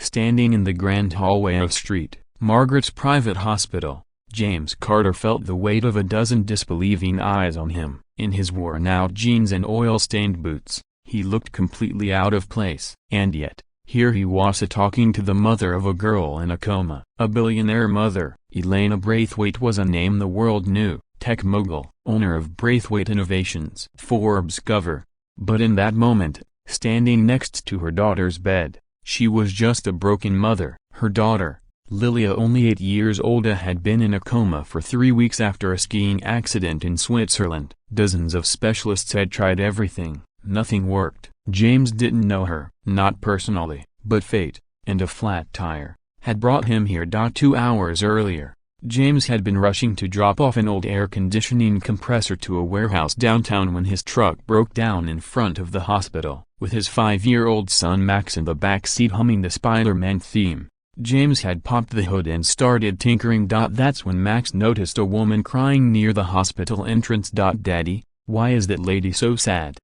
Standing in the grand hallway of St. Margaret's private hospital, James Carter felt the weight of a dozen disbelieving eyes on him. In his worn-out jeans and oil-stained boots, he looked completely out of place. And yet, here he was talking to the mother of a girl in a coma. A billionaire mother. Elena Braithwaite was a name the world knew, tech mogul, owner of Braithwaite Innovations, Forbes cover. But in that moment, standing next to her daughter's bed, she was just a broken mother. Her daughter, Lilia, only 8 years old, had been in a coma for 3 weeks after a skiing accident in Switzerland. Dozens of specialists had tried everything. Nothing worked. James didn't know her, not personally, but fate, and a flat tire, had brought him here. 2 hours earlier, James had been rushing to drop off an old air conditioning compressor to a warehouse downtown when his truck broke down in front of the hospital. With his 5-year-old son Max in the back seat humming the Spider-Man theme, James had popped the hood and started tinkering. That's when Max noticed a woman crying near the hospital entrance. "Daddy, why is that lady so sad?"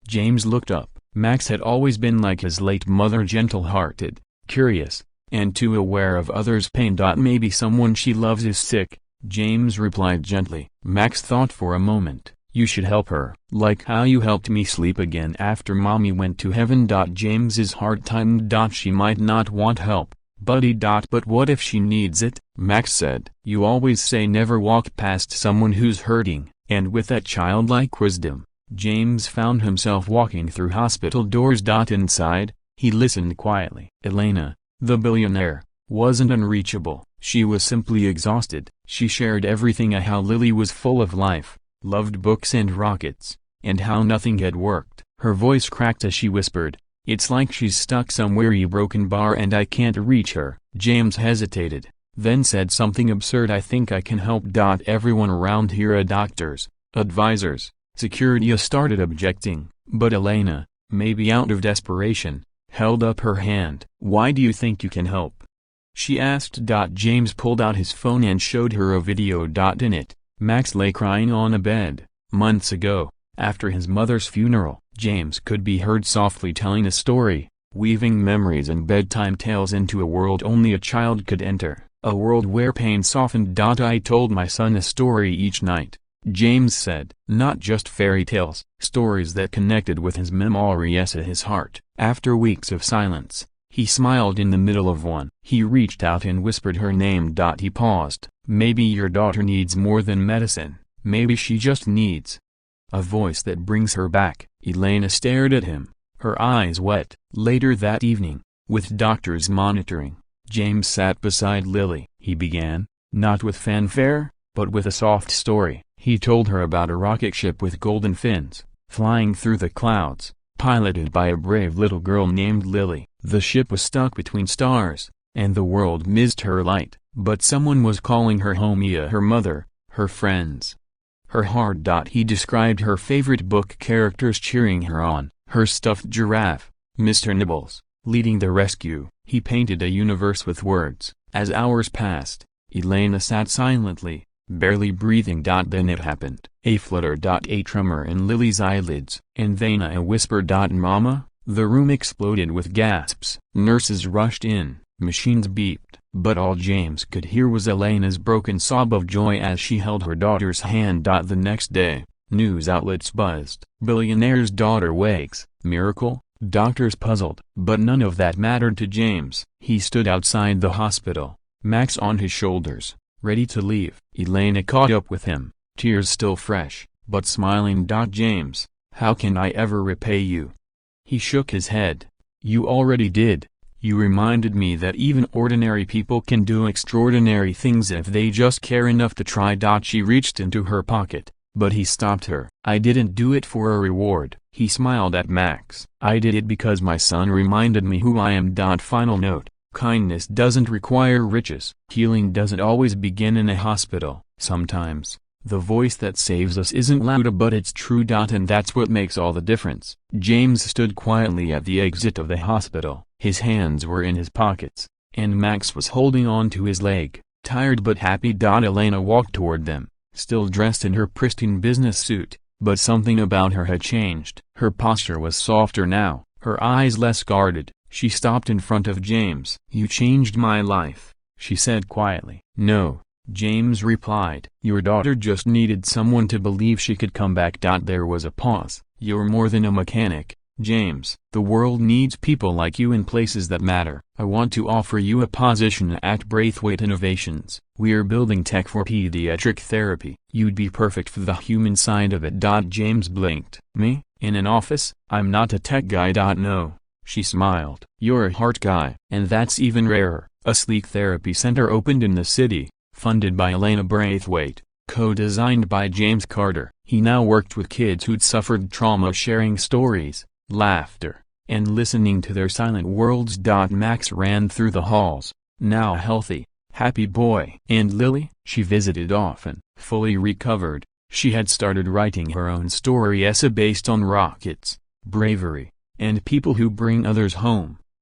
James looked up. Max had always been like his late mother, gentle-hearted, curious, and too aware of others' pain. "Maybe someone she loves is sick," James replied gently. Max thought for a moment. "You should help her, like how you helped me sleep again after Mommy went to heaven." James's heart tightened. "She might not want help, buddy. But what if she needs it?" Max said. "You always say never walk past someone who's hurting." And with that childlike wisdom, James found himself walking through hospital doors. Inside, he listened quietly. Elena, the billionaire, wasn't unreachable. She was simply exhausted. She shared everything: how Lily was full of life, loved books and rockets, and how nothing had worked. Her voice cracked as she whispered, "It's like she's stuck somewhere, a broken bar, and I can't reach her." James hesitated, then said something absurd. "I think I can help. Everyone around here are doctors, advisors, security." Started objecting, but Elena, maybe out of desperation, held up her hand. "Why do you think you can help?" she asked. James pulled out his phone and showed her a video. In it, Max lay crying on a bed. Months ago, after his mother's funeral, James could be heard softly telling a story, weaving memories and bedtime tales into a world only a child could enter, a world where pain softened. "I told my son a story each night," James said. "Not just fairy tales, stories that connected with his memories, his heart." After weeks of silence, he smiled in the middle of one. He reached out and whispered her name. He paused. "Maybe your daughter needs more than medicine. Maybe she just needs a voice that brings her back." Elena stared at him, her eyes wet. Later that evening, with doctors monitoring, James sat beside Lily. He began, not with fanfare, but with a soft story. He told her about a rocket ship with golden fins, flying through the clouds, piloted by a brave little girl named Lily. The ship was stuck between stars, and the world missed her light, but someone was calling her home: her mother, her friends, her heart. He described her favorite book characters cheering her on, her stuffed giraffe, Mr. Nibbles, leading the rescue. He painted a universe with words. As hours passed, Elena sat silently, barely breathing. Then it happened. A flutter. A tremor in Lily's eyelids. And then a whisper. "Mama?" The room exploded with gasps. Nurses rushed in, machines beeped, but all James could hear was Elena's broken sob of joy as she held her daughter's hand. The next day, news outlets buzzed. "Billionaire's daughter wakes. Miracle?" Doctors puzzled. But none of that mattered to James. He stood outside the hospital, Max on his shoulders, ready to leave. Elena caught up with him, tears still fresh, but smiling. "James, how can I ever repay you?" He shook his head. "You already did. You reminded me that even ordinary people can do extraordinary things if they just care enough to try." She reached into her pocket, but he stopped her. "I didn't do it for a reward." He smiled at Max. "I did it because my son reminded me who I am." Final note: kindness doesn't require riches. Healing doesn't always begin in a hospital. Sometimes, the voice that saves us isn't loud, but it's true. And that's what makes all the difference. James stood quietly at the exit of the hospital. His hands were in his pockets, and Max was holding on to his leg, tired but happy. Elena walked toward them, still dressed in her pristine business suit, but something about her had changed. Her posture was softer now, her eyes less guarded. She stopped in front of James. "You changed my life," she said quietly. "No," James replied. "Your daughter just needed someone to believe she could come back." There was a pause. "You're more than a mechanic, James. The world needs people like you in places that matter. I want to offer you a position at Braithwaite Innovations. We're building tech for pediatric therapy. You'd be perfect for the human side of it." James blinked. "Me? In an office? I'm not a tech guy." "No," she smiled. "You're a heart guy. And that's even rarer." A sleek therapy center opened in the city, funded by Elena Braithwaite, co-designed by James Carter. He now worked with kids who'd suffered trauma, sharing stories, laughter, and listening to their silent worlds. Max ran through the halls, now a healthy, happy boy. And Lily? She visited often. Fully recovered, she had started writing her own story essay based on rockets, bravery, and people who bring others home.